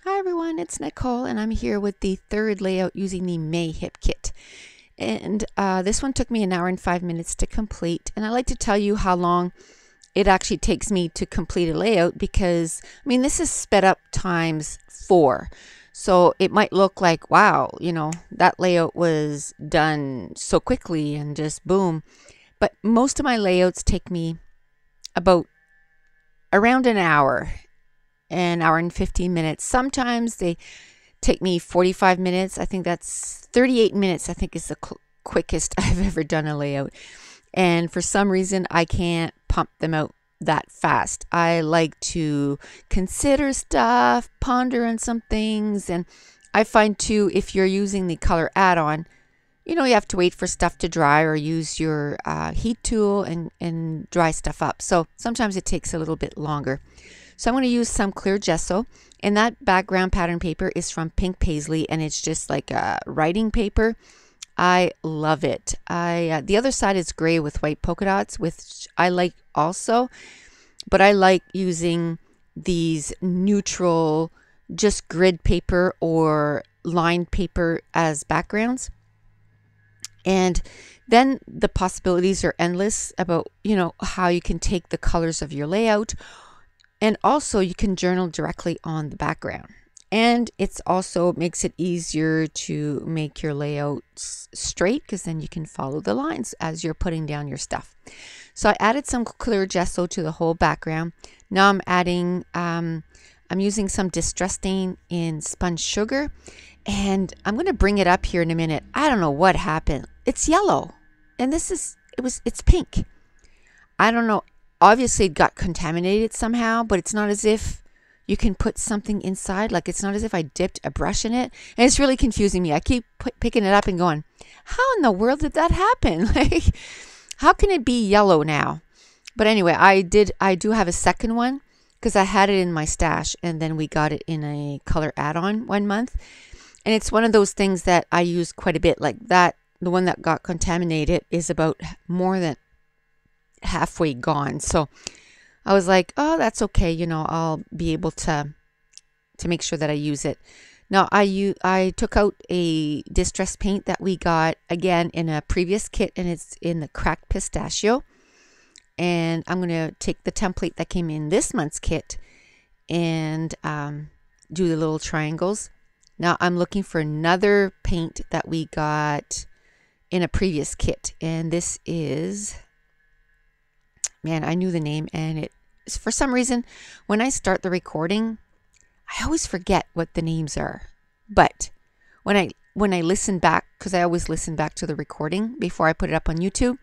Hi everyone, it's Nicole and I'm here with the third layout using the May Hip Kit. And this one took me an hour and 5 minutes to complete. And I like to tell you how long it actually takes me to complete a layout because, this is sped up times 4. So it might look like, wow, that layout was done so quickly and just boom. But most of my layouts take me about around an hour and 15 minutes. Sometimes they take me 45 minutes. I think that's 38 minutes, I think is the quickest I've ever done a layout. And for some reason, I can't pump them out that fast. I like to consider stuff, ponder on some things. And I find too, if you're using the color add-on, you have to wait for stuff to dry or use your heat tool and dry stuff up. So sometimes it takes a little bit longer. So I'm going to use some clear gesso, and that background pattern paper is from Pink Paisley, and it's just like a writing paper. I love it. The other side is gray with white polka dots, which I like also, but I like using these neutral, just grid paper or lined paper as backgrounds. And then the possibilities are endless about, how you can take the colors of your layout. And also you can journal directly on the background. And it's also makes it easier to make your layouts straight because then you can follow the lines as you're putting down your stuff. So I added some clear gesso to the whole background. Now I'm adding, I'm using some distress stain in sponge sugar. And I'm going to bring it up here in a minute. I don't know what happened. It's yellow. And it's pink. I don't know. Obviously it got contaminated somehow, but it's not as if you can put something inside. Like it's not as if I dipped a brush in it. And it's really confusing me. I keep picking it up and going, how in the world did that happen? Like, how can it be yellow now? But anyway, I do have a second one because I had it in my stash and then we got it in a color add-on 1 month. And it's one of those things that I use quite a bit. Like that, the one that got contaminated is about more than halfway gone. So I was like, oh, that's okay. I'll be able to make sure that I use it. Now I took out a distress paint that we got again in a previous kit, and it's in the cracked pistachio. And I'm going to take the template that came in this month's kit and do the little triangles. Now I'm looking for another paint that we got in a previous kit, and this is, man, I knew the name, and it for some reason when I start the recording I always forget what the names are. But when I listen back, because I always listen back to the recording before I put it up on YouTube,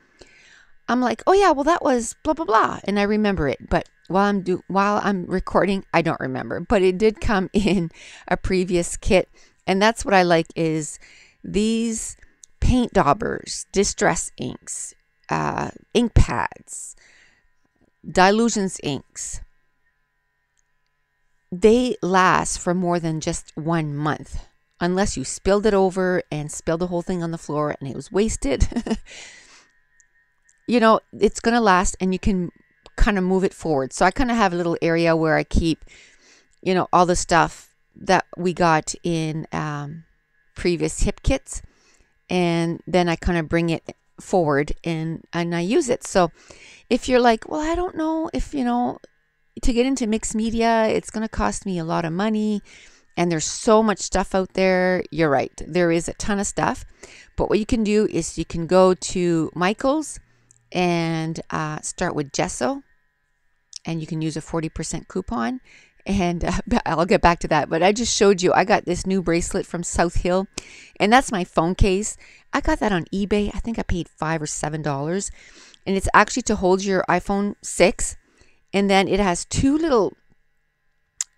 I'm like, oh yeah, well that was blah blah blah, and I remember it. But while I'm recording, I don't remember. But it did come in a previous kit, and that's what I like is these paint daubers, distress inks, ink pads, Dylusions inks. They last for more than just 1 month, unless you spilled it over and spilled the whole thing on the floor and it was wasted. It's going to last, and you can kind of move it forward. So I kind of have a little area where I keep, all the stuff that we got in previous hip kits. And then I kind of bring it forward and I use it. So if you're like, well, I don't know if, to get into mixed media, it's going to cost me a lot of money. And there's so much stuff out there. You're right. There is a ton of stuff. But what you can do is you can go to Michael's and start with gesso, and you can use a 40% coupon, and I'll get back to that. But I just showed you I got this new bracelet from South Hill, and that's my phone case. I got that on eBay. I think I paid $5 or $7, and it's actually to hold your iPhone 6, and then it has two little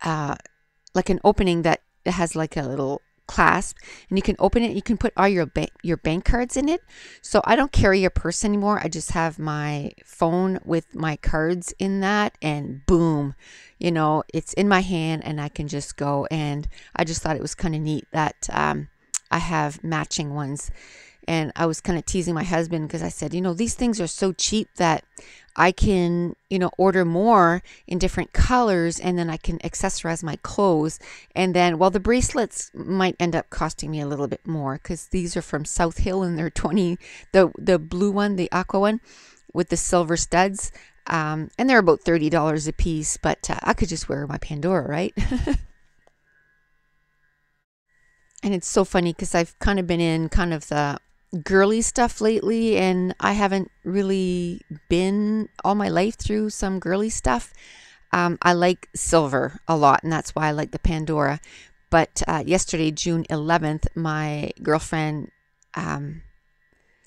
like an opening that has like a little clasp, and you can open it. You can put all your bank cards in it. So I don't carry a purse anymore. I just have my phone with my cards in that, and boom, it's in my hand and I can just go. And I just thought it was kind of neat that I have matching ones. And I was kind of teasing my husband because I said, these things are so cheap that I can, order more in different colors, and then I can accessorize my clothes. And then, well, the bracelets might end up costing me a little bit more because these are from South Hill, and they're the blue one, the aqua one with the silver studs. And they're about $30 a piece, but I could just wear my Pandora, right? And it's so funny because I've kind of been in kind of the girly stuff lately, and I haven't really been all my life through some girly stuff. I like silver a lot, and that's why I like the Pandora. But yesterday, June 11th, my girlfriend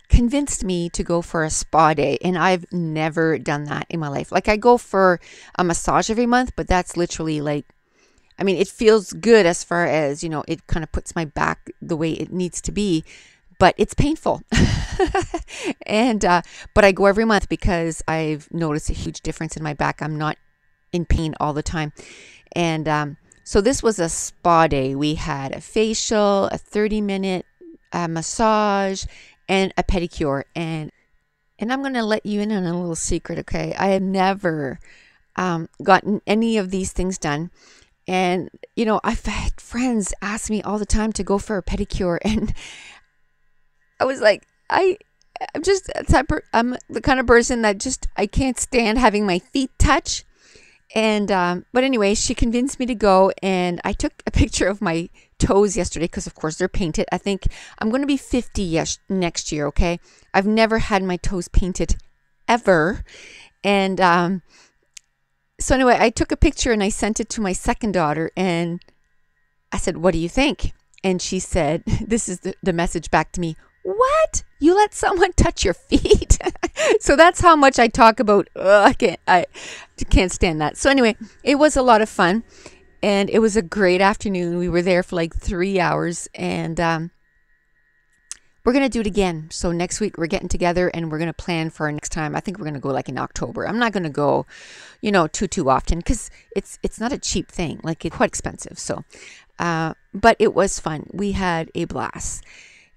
convinced me to go for a spa day, and I've never done that in my life. Like, I go for a massage every month, but that's literally like, I mean, it feels good as far as, it kind of puts my back the way it needs to be, but it's painful. And but I go every month because I've noticed a huge difference in my back. I'm not in pain all the time. And so this was a spa day. We had a facial, a 30-minute massage, and a pedicure. And I'm going to let you in on a little secret, okay? I have never gotten any of these things done. And, I've had friends ask me all the time to go for a pedicure. And I was like, I'm the kind of person that I can't stand having my feet touch. And, but anyway, she convinced me to go, and I took a picture of my toes yesterday because, of course, they're painted. I think I'm going to be 50 next year, okay? I've never had my toes painted ever. And so anyway, I took a picture and I sent it to my second daughter, and I said, "What do you think?" And she said, this is the message back to me, "What? You let someone touch your feet?" So that's how much I talk about, I can't stand that. So anyway, it was a lot of fun, and it was a great afternoon. We were there for like 3 hours, and we're going to do it again. So next week we're getting together and we're going to plan for our next time. I think we're going to go like in October. I'm not going to go, too often because it's not a cheap thing. Like, it's quite expensive. So, but it was fun. We had a blast.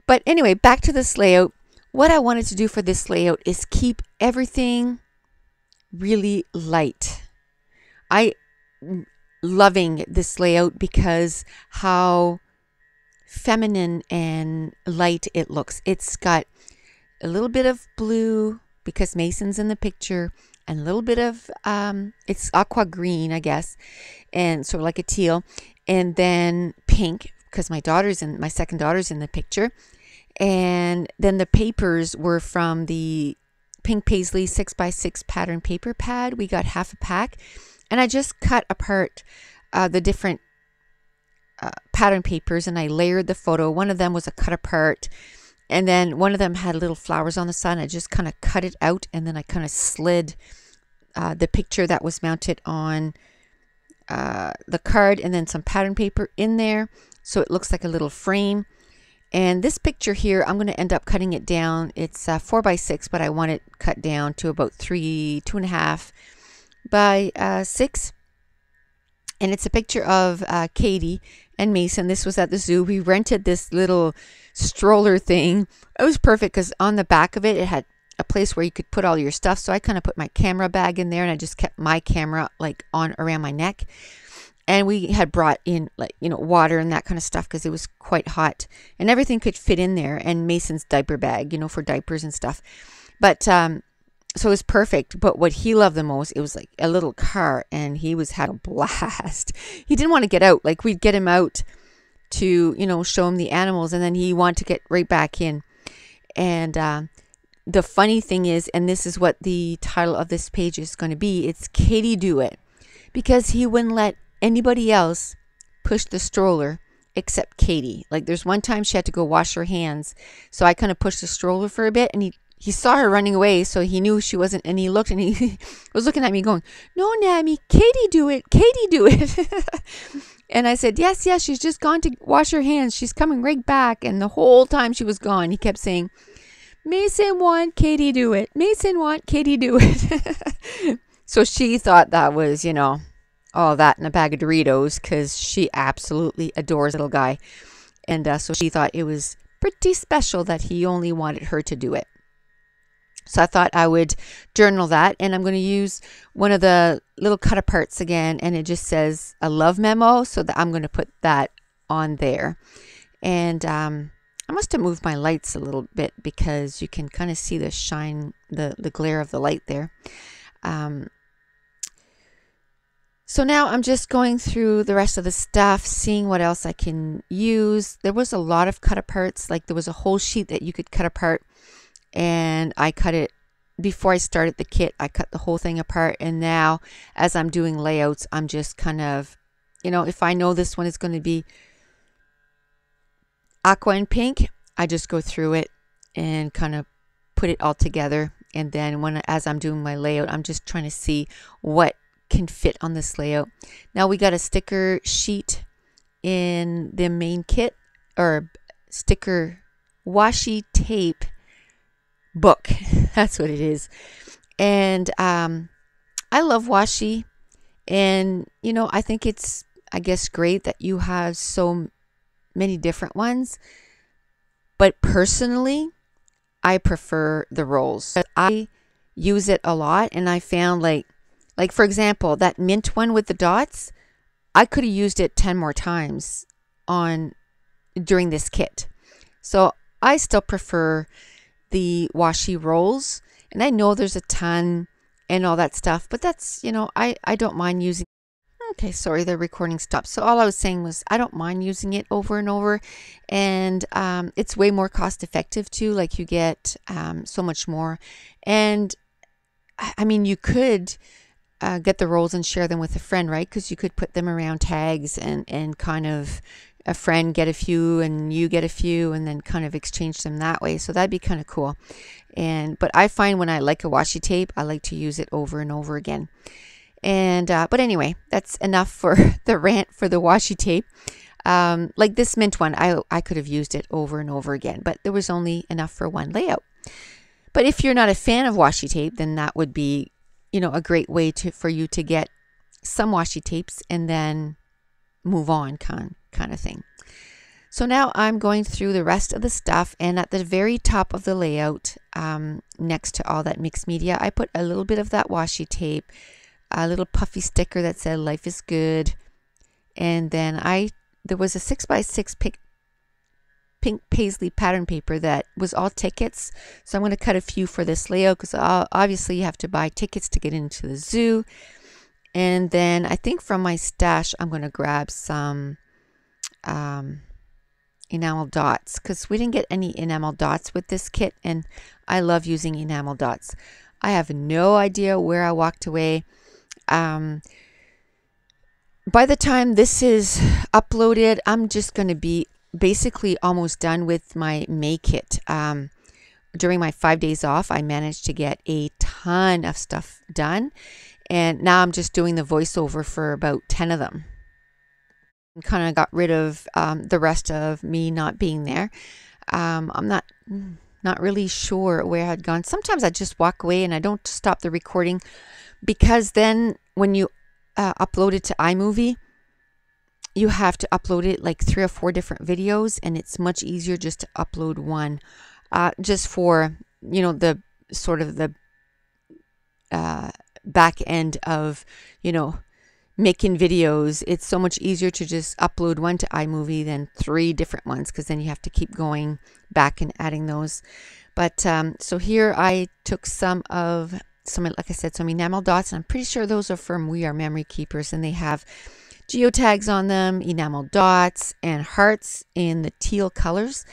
But anyway, back to this layout. What I wanted to do for this layout is keep everything really light. I loving this layout because how feminine and light it looks. It's got a little bit of blue because Mason's in the picture, and a little bit of it's aqua green, I guess, and sort of like a teal, and then pink because my second daughter's in the picture. And then the papers were from the Pink Paisley 6x6 pattern paper pad. We got half a pack, and I just cut apart the different pattern papers, and I layered the photo. One of them was a cut apart, and then one of them had little flowers on the side. I just kind of cut it out, and then I kind of slid the picture that was mounted on the card, and then some pattern paper in there, so it looks like a little frame. And this picture here, I'm going to end up cutting it down. It's 4x6, but I want it cut down to about 2.5 by 6. And it's a picture of Katie and Mason. This was at the zoo. We rented this little stroller thing. It was perfect because on the back of it, it had a place where you could put all your stuff. So I kind of put my camera bag in there, and I just kept my camera like on around my neck. And we had brought in water and that kind of stuff because it was quite hot, and everything could fit in there. And Mason's diaper bag, for diapers and stuff. But so it was perfect. But what he loved the most, it was like a little car, and he had a blast. He didn't want to get out. Like, we'd get him out to, show him the animals, and then he wanted to get right back in. And the funny thing is, and this is what the title of this page is going to be, it's Katie Do It, because he wouldn't let anybody else push the stroller except Katie. Like, there's one time she had to go wash her hands, so I kind of pushed the stroller for a bit, and he saw her running away, so he knew she wasn't, and he looked, and he was looking at me going, "No, Nammy, Katie do it, Katie do it." And I said, yes, she's just gone to wash her hands, she's coming right back. And the whole time she was gone, he kept saying, "Mason want Katie do it, Mason want Katie do it." So she thought that was, all that in a bag of Doritos, because she absolutely adores little guy. And so she thought it was pretty special that he only wanted her to do it. So I thought I would journal that, and I'm going to use one of the little cut aparts again, and it just says a love memo, so that I'm going to put that on there. And I must have moved my lights a little bit because you can kind of see the shine, the glare of the light there. So now I'm just going through the rest of the stuff, seeing what else I can use. There was a lot of cut aparts, like there was a whole sheet that you could cut apart, and I cut it before I started the kit. I cut the whole thing apart, and now as I'm doing layouts, I'm just kind of, if I know this one is going to be aqua and pink, I just go through it and kind of put it all together. And then as I'm doing my layout, I'm just trying to see what can fit on this layout. Now we got a sticker sheet in the main kit, or sticker washi tape book. That's what it is. And I love washi, and I think it's, I guess, great that you have so many different ones, but personally I prefer the rolls. I use it a lot, and I found like for example, that mint one with the dots, I could have used it 10 more times during this kit. So I still prefer the washi rolls, and I know there's a ton and all that stuff, but that's, I don't mind using. Okay, sorry, the recording stopped. So all I was saying was I don't mind using it over and over, and it's way more cost effective too. Like you get so much more. And I mean, you could get the rolls and share them with a friend, right? Because you could put them around tags and kind of a friend get a few and you get a few, and then kind of exchange them that way. So that'd be kind of cool. But I find when I like a washi tape, I like to use it over and over again. And but anyway, that's enough for the rant for the washi tape. Like this mint one, I could have used it over and over again, but there was only enough for one layout. But if you're not a fan of washi tape, then that would be, a great way for you to get some washi tapes and then move on, kind of thing. So now I'm going through the rest of the stuff, and at the very top of the layout, next to all that mixed media, I put a little bit of that washi tape, a little puffy sticker that said "Life is Good," and then there was a 6x6 pink paisley pattern paper that was all tickets. So I'm going to cut a few for this layout because obviously you have to buy tickets to get into the zoo. And then I think from my stash I'm going to grab some enamel dots, because we didn't get any enamel dots with this kit, and I love using enamel dots. I have no idea where I walked away. By the time this is uploaded, I'm just going to be basically almost done with my May kit. During my 5 days off, I managed to get a ton of stuff done, and now I'm just doing the voiceover for about 10 of them. Kind of got rid of the rest of me not being there. I'm not really sure where I had gone. Sometimes I just walk away and I don't stop the recording, because then when you upload it to iMovie, you have to upload it like 3 or 4 different videos, and it's much easier just to upload one, just for the sort of the back end of making videos. It's so much easier to just upload one to iMovie than 3 different ones, because then you have to keep going back and adding those. But so here I took some, like I said, some enamel dots, and I'm pretty sure those are from We Are Memory Keepers, and they have geotags on them, enamel dots, and hearts in the teal colors.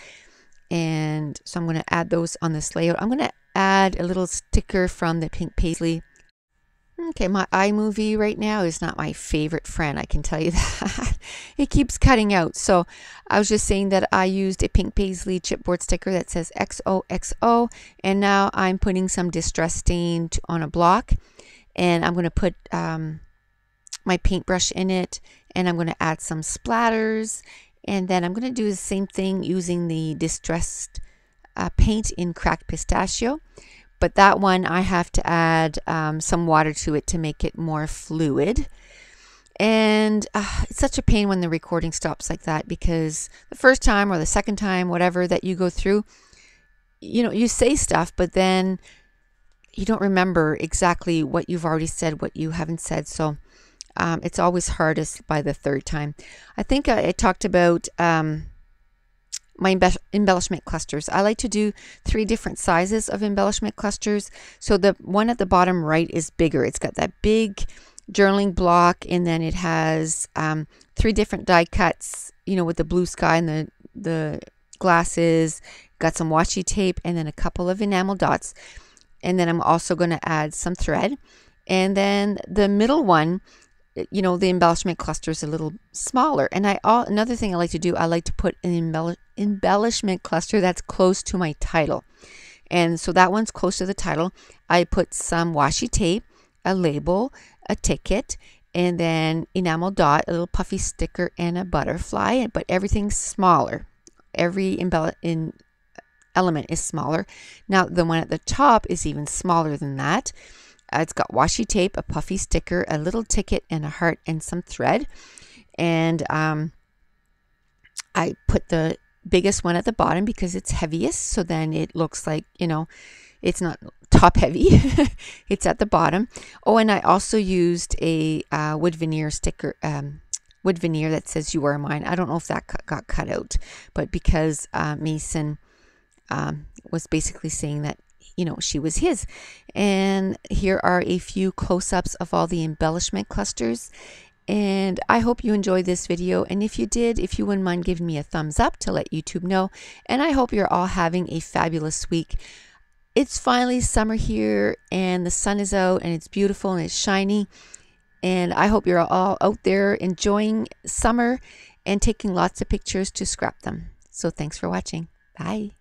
And so I'm going to add those on this layout. I'm going to add a little sticker from the pink paisley. Okay, my iMovie right now is not my favorite friend, I can tell you that. It keeps cutting out. So I was just saying that I used a pink paisley chipboard sticker that says XOXO, and now I'm putting some distress stain on a block, and I'm going to put my paintbrush in it, and I'm going to add some splatters, and then I'm going to do the same thing using the distressed paint in Cracked Pistachio. But that one I have to add some water to it to make it more fluid. And it's such a pain when the recording stops like that, because the first time or the second time, whatever that you go through, you know, you say stuff, but then you don't remember exactly what you've already said, what you haven't said. So it's always hardest by the third time. I think I talked about my embellishment clusters. I like to do 3 different sizes of embellishment clusters. So the one at the bottom right is bigger. It's got that big journaling block, and then it has 3 different die cuts, you know, with the blue sky and the glasses, got some washi tape, and then a couple of enamel dots. And then I'm also going to add some thread. And then the middle one, you know, the embellishment cluster is a little smaller. And another thing I like to do, I like to put an embellishment cluster that's close to my title. And so that one's close to the title. I put some washi tape, a label, a ticket, and then enamel dot, a little puffy sticker, and a butterfly. But everything's smaller. Every element is smaller. Now the one at the top is even smaller than that. It's got washi tape, a puffy sticker, a little ticket, and a heart, and some thread. And I put the biggest one at the bottom because it's heaviest, so then it looks like, you know, it's not top heavy. It's at the bottom. Oh, and I also used a wood veneer sticker, wood veneer that says "You Are Mine." I don't know if that got cut out, but because Mason was basically saying that, you know, she was his. And here are a few close-ups of all the embellishment clusters. And I hope you enjoyed this video. And if you did, if you wouldn't mind giving me a thumbs up to let YouTube know. And I hope you're all having a fabulous week. It's finally summer here, and the sun is out, and it's beautiful, and it's shiny. And I hope you're all out there enjoying summer and taking lots of pictures to scrap them. So thanks for watching. Bye.